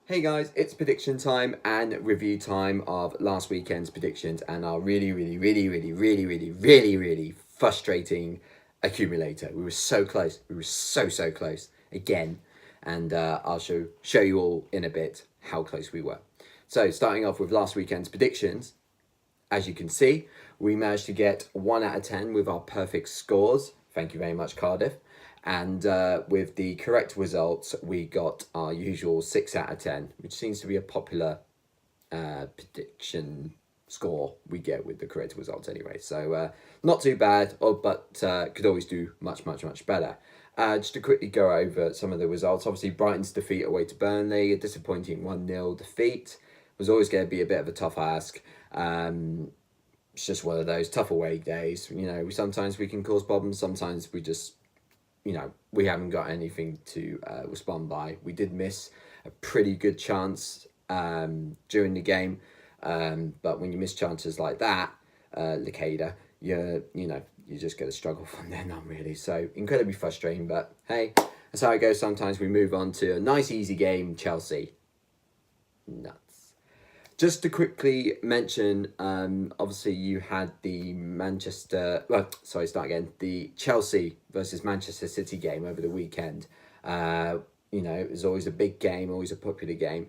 Hey guys, it's prediction time and review time of last weekend's predictions and our really frustrating accumulator. We were so close. We were so close again, and I'll show you all in a bit how close we were. So starting off with last weekend's predictions, as you can see, we managed to get 1 out of 10 with our perfect scores. Thank you very much, Cardiff. And with the correct results, we got our usual 6 out of 10, which seems to be a popular prediction score we get with the correct results anyway. So not too bad, but could always do much better. Just to quickly go over some of the results. Obviously, Brighton's defeat away to Burnley, a disappointing 1-0 defeat. Was always going to be a bit of a tough ask. It's just one of those tough away days. You know, sometimes we can cause problems, sometimes we just, we haven't got anything to respond by. We did miss a pretty good chance during the game, but when you miss chances like that, Likeda, you're just going to struggle from then on, really. So incredibly frustrating, but hey, that's how it goes. Sometimes we move on to a nice, easy game, Chelsea. Nuts. Just to quickly mention, obviously you had the the Chelsea versus Manchester City game over the weekend. It was always a big game, always a popular game.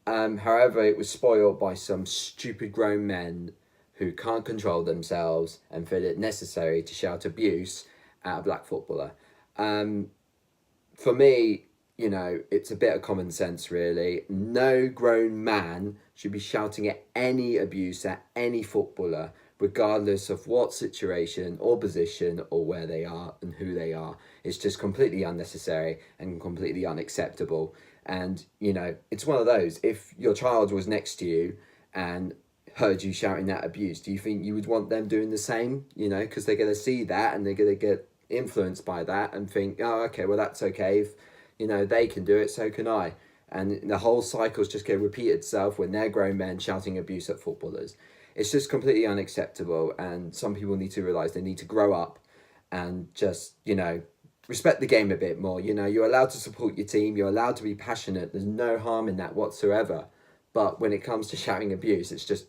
However, it was spoiled by some stupid grown men who can't control themselves and feel it necessary to shout abuse at a black footballer. For me, it's a bit of common sense, really. No grown man should be shouting at any abuse at any footballer, regardless of what situation or position or where they are and who they are. It's just completely unnecessary and completely unacceptable. And, it's one of those. If your child was next to you and heard you shouting that abuse, do you think you would want them doing the same? Because they're going to see that and they're going to get influenced by that and think, oh, okay, well, that's okay. If, they can do it, so can I. And the whole cycle's just going to repeat itself when they're grown men shouting abuse at footballers. It's just completely unacceptable, and some people need to realise they need to grow up and just, respect the game a bit more. You're allowed to support your team, you're allowed to be passionate, there's no harm in that whatsoever. But when it comes to shouting abuse, it's just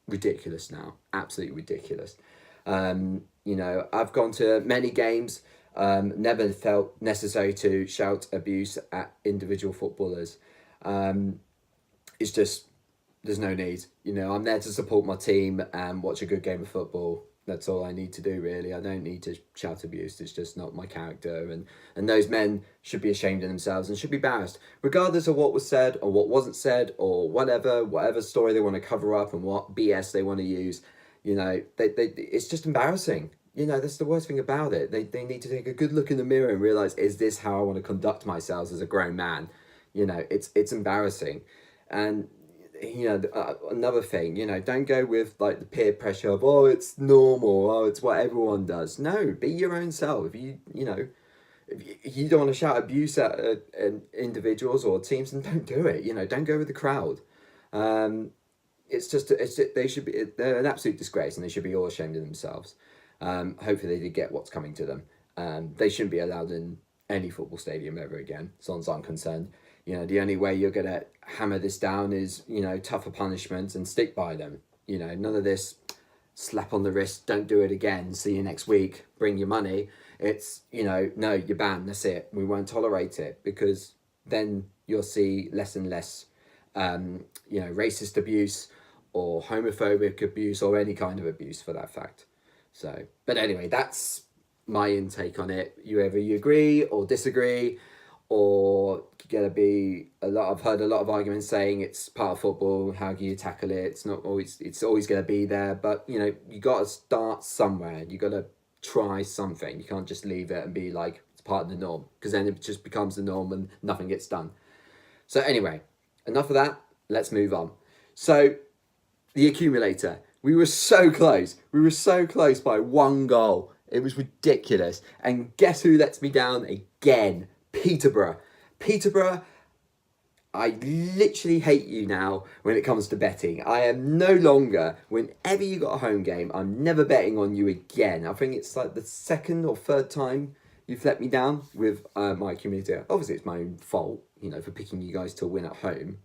ridiculous now, absolutely ridiculous. I've gone to many games, never felt necessary to shout abuse at individual footballers. It's just, there's no need. I'm there to support my team and watch a good game of football. That's all I need to do, really. I don't need to shout abuse. It's just not my character. And those men should be ashamed of themselves and should be embarrassed, regardless of what was said or what wasn't said or whatever story they want to cover up and what BS they want to use. It's just embarrassing. That's the worst thing about it. They need to take a good look in the mirror and realise, is this how I want to conduct myself as a grown man? It's embarrassing. And, another thing, don't go with like the peer pressure of, oh, it's normal, oh, it's what everyone does. No, be your own self. If you don't want to shout abuse at individuals or teams, then don't do it. Don't go with the crowd. They should be, they're an absolute disgrace and they should be all ashamed of themselves. Hopefully they get what's coming to them. They shouldn't be allowed in any football stadium ever again, as long as I'm concerned. The only way you're going to hammer this down is, tougher punishments and stick by them. None of this slap on the wrist, don't do it again, see you next week, bring your money. It's, no, you're banned, that's it. We won't tolerate it, because then you'll see less and less, racist abuse or homophobic abuse or any kind of abuse for that fact. So, but anyway, that's my intake on it. Whether you agree or disagree, or gonna be I've heard a lot of arguments saying it's part of football, how do you tackle it? It's not always, it's always gonna be there, but you gotta start somewhere. You gotta try something. You can't just leave it and be like it's part of the norm, because then it just becomes the norm and nothing gets done. So anyway, enough of that, let's move on. So the accumulator, we were so close. We were so close by 1 goal. It was ridiculous. And guess who lets me down again? Peterborough. Peterborough, I literally hate you now when it comes to betting. I am no longer, whenever you got a home game, I'm never betting on you again. I think it's like the second or third time you've let me down with my accumulator. Obviously, it's my own fault, for picking you guys to win at home.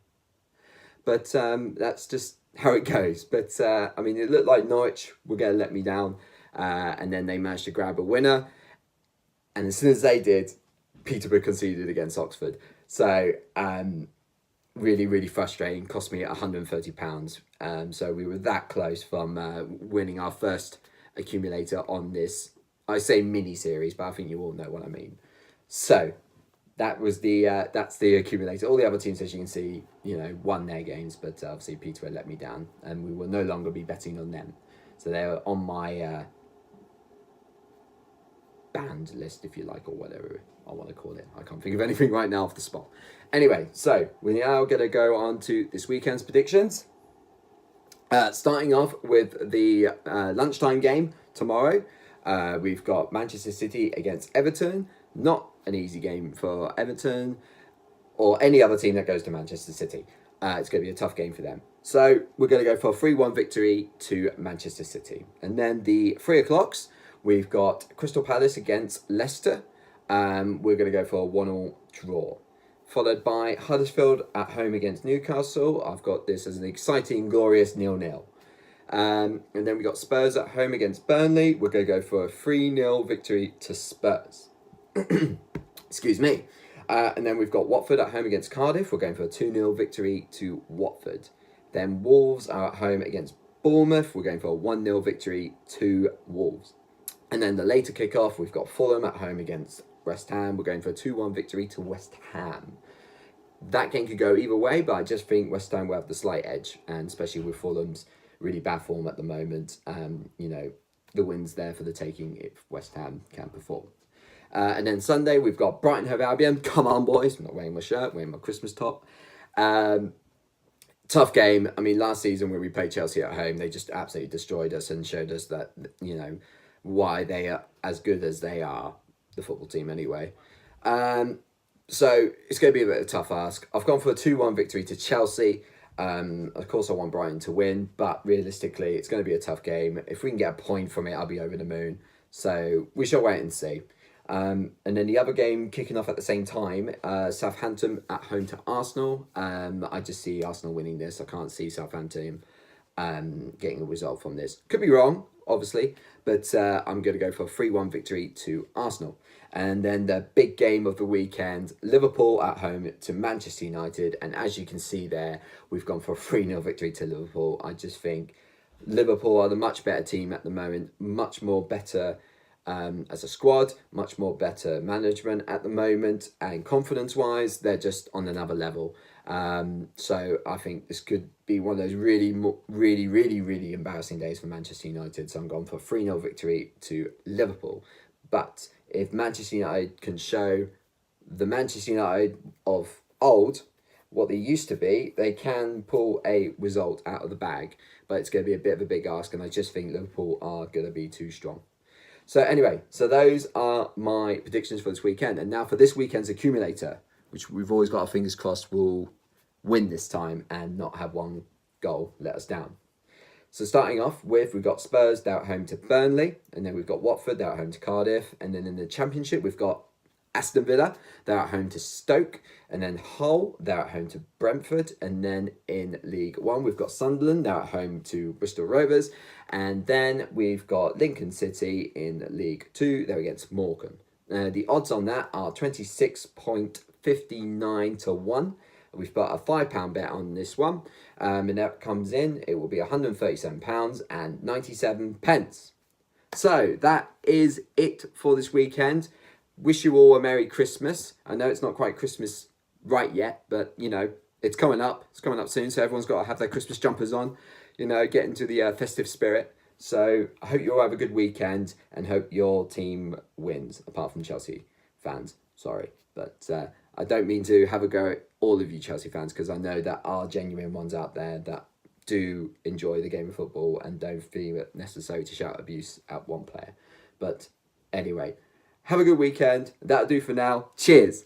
but that's just how it goes. But I mean, it looked like Norwich were going to let me down, and then they managed to grab a winner. And as soon as they did, Peterborough conceded against Oxford. So really, really frustrating. Cost me £130. So we were that close from winning our first accumulator on this, I say mini series, but I think you all know what I mean. So that was that's the accumulator. All the other teams, as you can see, won their games, but obviously Peterborough let me down, and we will no longer be betting on them. So they're on my banned list, if you like, or whatever I want to call it. I can't think of anything right now off the spot. Anyway, so we're now going to go on to this weekend's predictions. Starting off with the lunchtime game tomorrow. We've got Manchester City against Everton. Not an easy game for Everton or any other team that goes to Manchester City. It's going to be a tough game for them. So we're going to go for a 3-1 victory to Manchester City. And then the 3 o'clocks, we've got Crystal Palace against Leicester. We're going to go for a 1-1 draw. Followed by Huddersfield at home against Newcastle. I've got this as an exciting, glorious 0-0. And then we've got Spurs at home against Burnley. We're going to go for a 3-0 victory to Spurs. Excuse me. And then we've got Watford at home against Cardiff. We're going for a 2-0 victory to Watford. Then Wolves are at home against Bournemouth. We're going for a 1-0 victory to Wolves. And then the later kickoff, we've got Fulham at home against West Ham. We're going for a 2-1 victory to West Ham. That game could go either way, but I just think West Ham will have the slight edge, and especially with Fulham's really bad form at the moment. The win's there for the taking if West Ham can perform. And then Sunday, we've got Brighton Hove Albion. Come on, boys. I'm not wearing my shirt, wearing my Christmas top. Tough game. I mean, last season when we played Chelsea at home, they just absolutely destroyed us and showed us that, why they are as good as they are, the football team anyway. So it's going to be a bit of a tough ask. I've gone for a 2-1 victory to Chelsea. Of course, I want Brighton to win, but realistically, it's going to be a tough game. If we can get a point from it, I'll be over the moon. So we shall wait and see. And then the other game kicking off at the same time, Southampton at home to Arsenal. I just see Arsenal winning this. I can't see Southampton getting a result from this. Could be wrong, obviously, but I'm going to go for a 3-1 victory to Arsenal. And then the big game of the weekend, Liverpool at home to Manchester United. And as you can see there, we've gone for a 3-0 victory to Liverpool. I just think Liverpool are the much better team at the moment, much more better as a squad, much more better management at the moment, and confidence-wise, they're just on another level. So I think this could be one of those really embarrassing days for Manchester United. So I'm going for a 3-0 victory to Liverpool. But if Manchester United can show the Manchester United of old what they used to be, they can pull a result out of the bag. But it's going to be a bit of a big ask, and I just think Liverpool are going to be too strong. So anyway, so those are my predictions for this weekend. And now for this weekend's accumulator, which we've always got our fingers crossed will win this time and not have one goal let us down. So starting off with, we've got Spurs, they're at home to Burnley. And then we've got Watford, they're at home to Cardiff. And then in the Championship, we've got Aston Villa, they're at home to Stoke. And then Hull, they're at home to Brentford. And then in League One, we've got Sunderland, they're at home to Bristol Rovers. And then we've got Lincoln City in League Two, they're against Morecambe. The odds on that are 26.59 to 1. We've got a £5 bet on this one. And that comes in, it will be £137.97. So that is it for this weekend. Wish you all a Merry Christmas. I know it's not quite Christmas right yet, but it's coming up. It's coming up soon, so everyone's got to have their Christmas jumpers on, get into the festive spirit. So I hope you all have a good weekend and hope your team wins, apart from Chelsea fans. Sorry, but I don't mean to have a go at all of you Chelsea fans, because I know there are genuine ones out there that do enjoy the game of football and don't feel it necessary to shout abuse at one player. But anyway, have a good weekend. That'll do for now. Cheers.